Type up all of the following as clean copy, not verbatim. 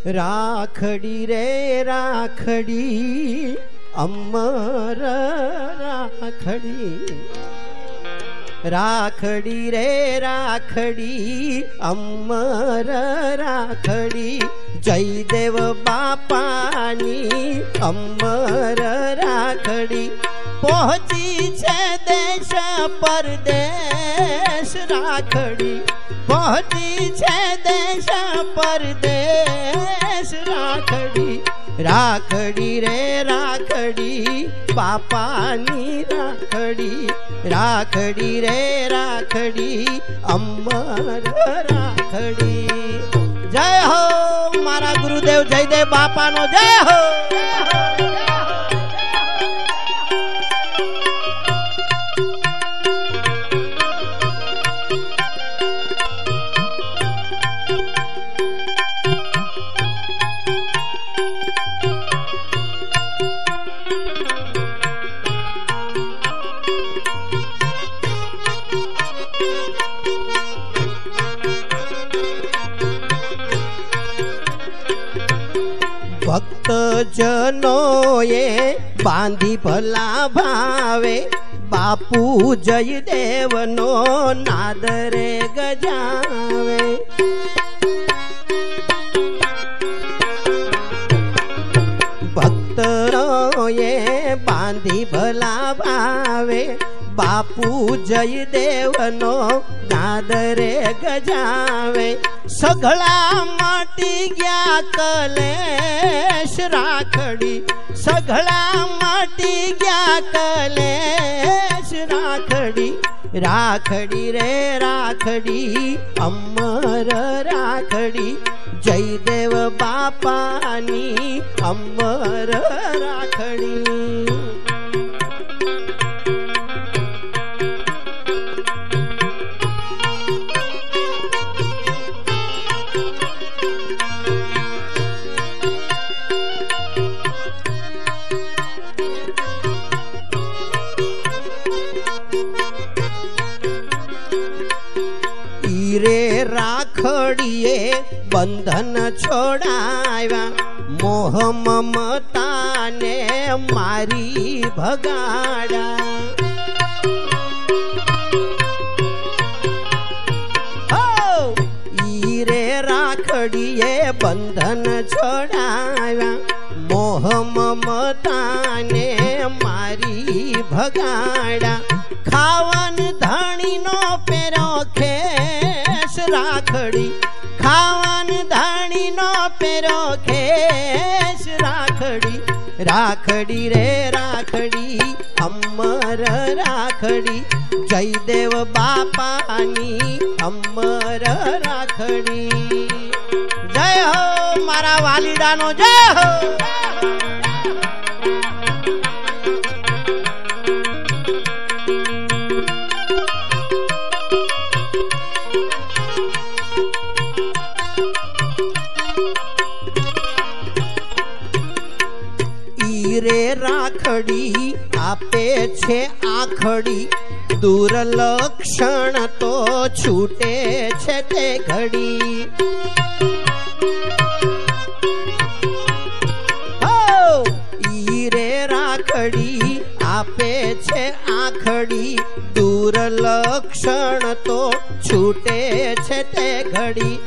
राखड़ी रे राखड़ी अमर राखड़ी, राखड़ी रे राखड़ी अमर राखड़ी, जयदेव बापानी अमर राखड़ी। पहुंची छे देश परदेश राखड़ी, पहुंची छे देश परदेश राखड़ी, राखड़ी रे राखड़ी बापानी राखड़ी, राखड़ी रे राखड़ी अमर राखड़ी। जय हो मारा गुरुदेव जयदेव बापा नो जय हो। भक्त जनोए बांधी भला भावे, बापू जयदेव नो नादरे गजावे। भक्त जनोए बांधी भला भावे, बापू जयदेव नो नादरे गजावे। सगळा माटी गया कलेश राखड़ी, सगळा माटी गया कलेश राखड़ी, राखड़ी रे राखड़ी अमर राखड़ी, जयदेव बापानी अमर राखड़ी। रे राखड़िए बंधन छोड़ाया, मोह ममता ने मारी भगाड़ा। रे राखड़िए बंधन छोड़ाया, मोह ममता ने मारी भगाड़ा। खावन धणी नो पेरो खेस राखड़ी, खावन धणी नो पेरो खेस राखड़ी, राखड़ी रे राखड़ी अमर राखड़ी, जयदेव बापानी अमर राखड़ी। जय हो मारा वालीडानो जय हो। रे राखड़ी आपे छे आखड़ी, दुर्लक्षण तो छूटे छे ते घड़ी। रे राखड़ी आपे छे आखड़ी, दुर्लक्षण तो छूटे छे ते घड़ी।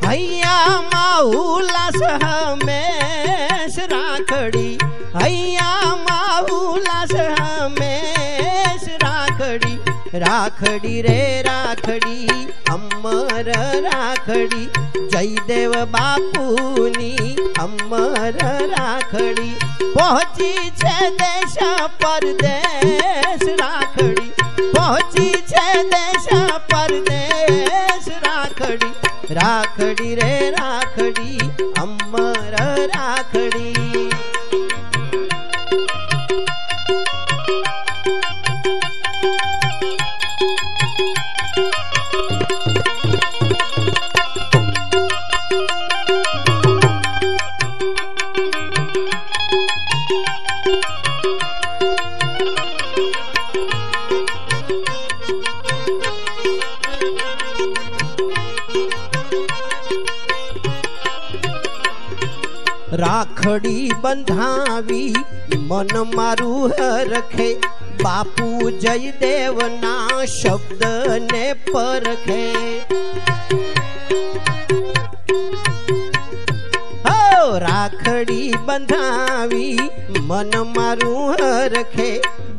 हैया माहुलास हमेश राखड़ी, हैया माहुलास हमेश राखड़ी, राखड़ी रे राखड़ी अमर राखड़ी, जयदेव बापूनी अमर राखड़ी। पहुंची छे देश परदेश राखड़ी, पहुंची छे देश परदेश राखड़ी, राखड़ी रे राखड़ी अमर राखड़ी। રાખડી બંધાવી મન મારું હરખે, બાપુ જયદેવના શબ્દને પરખે. રાખડી બંધાવી મન મારું હરખે,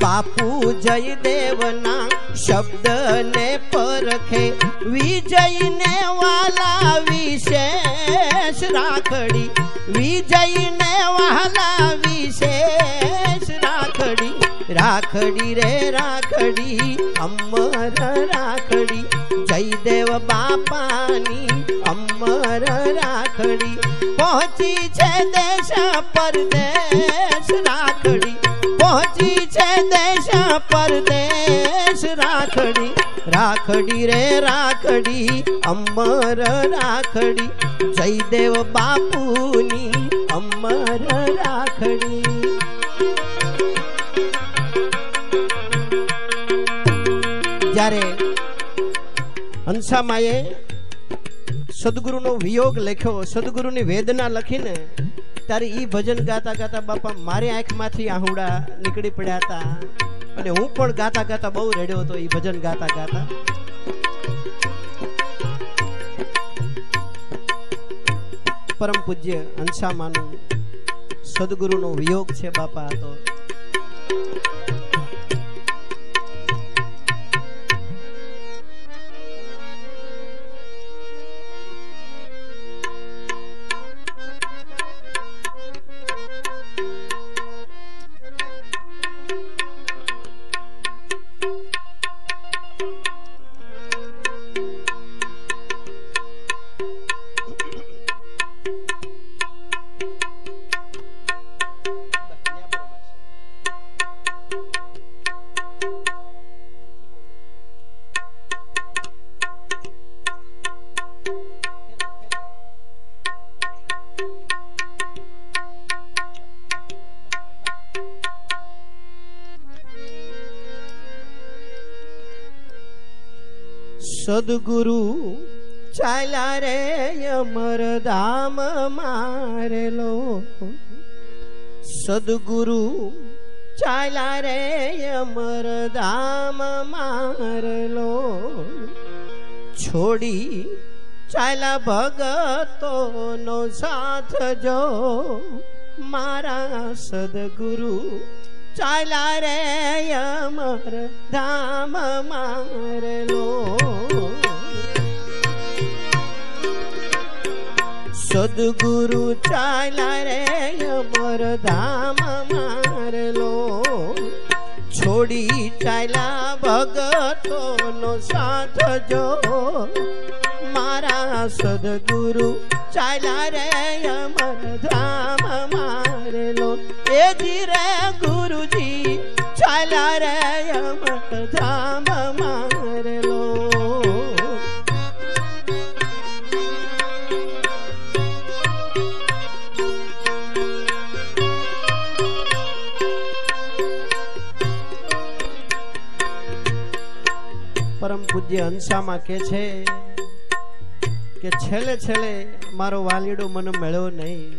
બાપુ જયદેવના શબ્દને પરખે. વિજયને વાલા વિશેષ રાખડી, વિજયને વાલા વિશેષ રાખડી. રાખડી રે રાખડી અમર રાખડી, જયદેવ બાપાની અમર રાખડી. પહોંચી છે દેશ પરદેશ રાખડી, પહોંચી છે દેશ પરદેશ રાખડી. રાખડી રે રાખડી અમર રાખડી, જયદેવ બાપુની અમર રાખડી. જ્યારે હંસામાએ સદગુરુનો વિયોગ લખ્યો, સદગુરુની વેદના લખીને, ત્યારે ઈ ભજન ગાતા ગાતા બાપા મારી આંખમાંથી આહુડા નીકળી પડ્યા હતા. અને હું પણ ગાતા ગાતા બહુ રડ્યો હતો ઈ ભજન ગાતા ગાતા. પરમ પૂજ્ય હંસામાનું સદગુરુનો વિયોગ છે બાપા. હતો સદગુરુ ચાલ્યા રે અમર ધામ મારેલો, સદગુરુ ચાલ્યા રે અમર ધામ મારેલો. છોડી ચાલ્યા ભગતોનો સાથ જો, મારા સદગુરુ ચાલ્યા રે અમર ધામ મારેલો. સદગુરુ ચાલ્યા રે અમર ધામ મારેલો. છોડી ચાલ્યા ભગતોનો સાથ જો, મારા સદગુરુ ચાલ્યા રે અમર ધામ મારેલો. એ ધીરે ગુરુજી ચાલ્યા રે અમર ધામ મારેલો. પરમ પૂજ્ય હંસામાં કે છે કે છેલ્લે છેલ્લે મારો વાલીડો મને મળ્યો નહીં.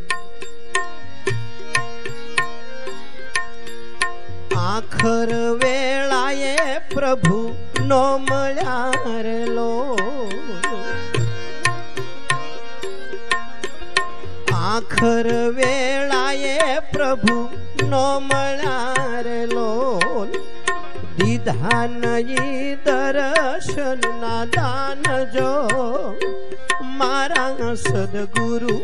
આખર વેળાએ પ્રભુ નો મળ્યા રેલો, આખર વેળાએ પ્રભુ નો મળ્યા રેલો. દીધા નહીં દર્શન ના દાન જો, મારા સદગુરુ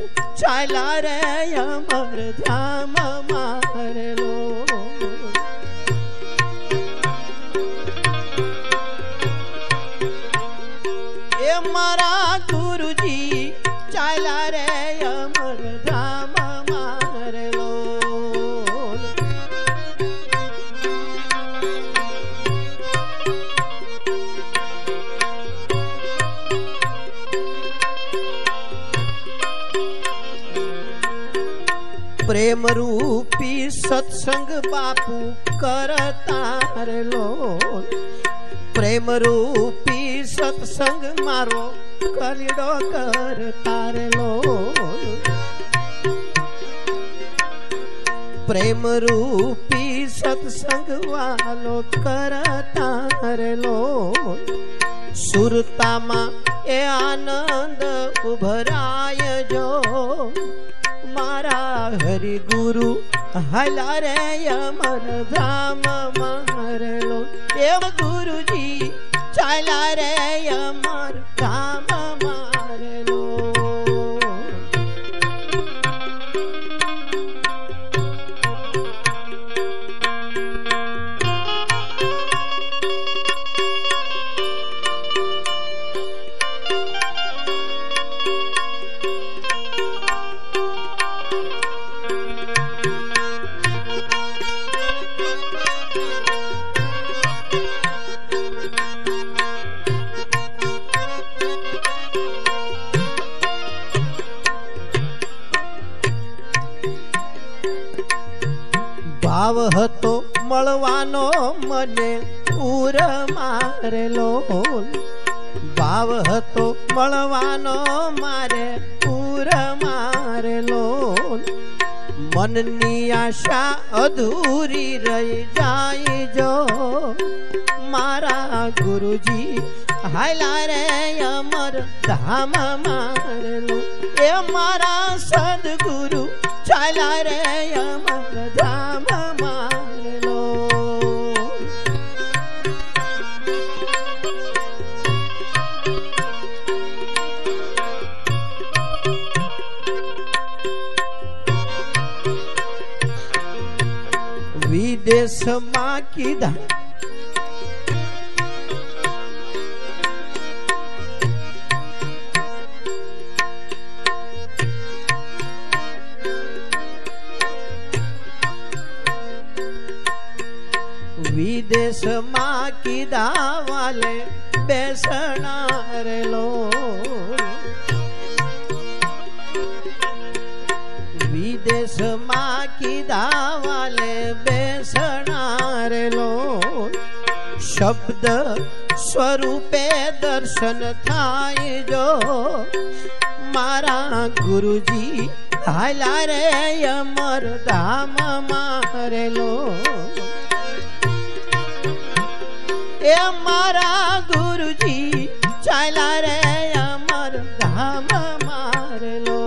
ચાલ્યા રે અમર ધામ મારેલો. એ મારા ગુરુજી ચાલ્યા રે અમર ધામ મારેલો. પ્રેમ રૂપી સત્સંગ બાપુ કરતા રેલો, પ્રેમ રૂપી સત્સંગ મારો કલીડો કરતા રેલો. प्रेम रूपी सत्संग वालो करता रेलो सुरता मा ए आनंद उभराय जो मारा हरि गुरु हला रे अमर धाम मारेलो एव गुरुजी चला रे अमर धाम मारेलो भाव हतो मळवानो मने उर मारेलो भाव हतो मळवानो मारे उर मारेलो मननी आशा अधूरी रही जाए जो मारा गुरुजी हायला रे अमर धाम मारेलो ए मारा सद्गुरु चला रे अमर धाम मारेलो विदेश मा कीधा विदेश मा कीधा वाले बेसना रेलो विदेश मा कीधा वाले बेसना रेलो शब्द स्वरूपे दर्शन थाय जो मारा गुरुजी हायला रे अमर धाम मारेलो ए मारा गुरुजी चला रे अमर धाम मारेलो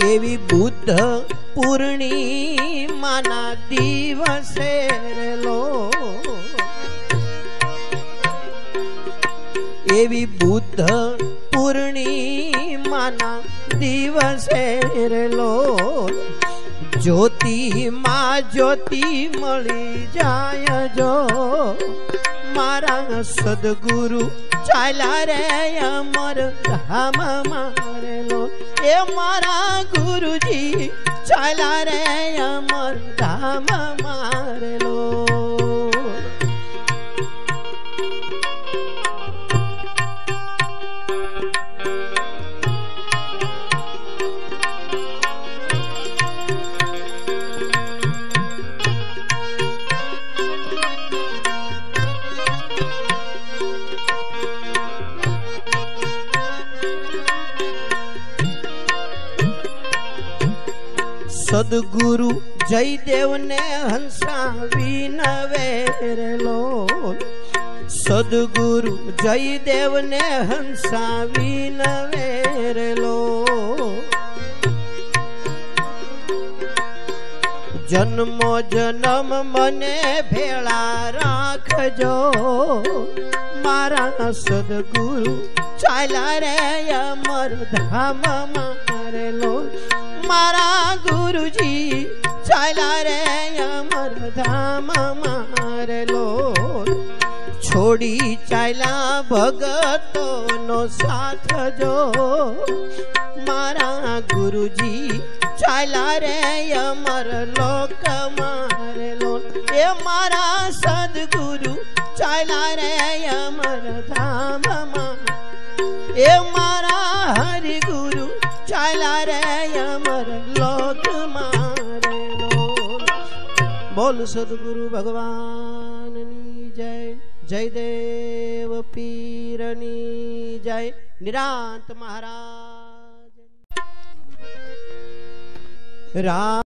एवी बुद्ध पूर्णिमाना दिवसे रेलो एवी बुद्ध पूर्णिमाना दिवसे रेलो ज्योति मा ज्योति मળી जाय जो मारा सद्गुरु चला रे अमर धाम मारेलो ए मारा गुरुजी चला रे अमर धाम मारेलो सद्गुरु जयदेव ने हंसावी नवेरेलो सद्गुरु जयदेव ने हंसावी नवेरेलो जन्मो जन्म मने भेळा राखजो मारा सद्गुरु चला रे अमर धाम मारेलो मारा गुरुजी चला रे अमर धाम मारेलो छोड़ी चला भगतो नो साथ जो मारा गुरुजी चला रे अमर लोक मारेलो ए मारा सद्गुरु चला रे अमर धाम ए मारा हरि गुरु ચાલ્યા રે અમર લોક મારે બોલ સદગુરુ ભગવાનની જય જય દેવ પીરની જય નિરાંત મહારાજ રામ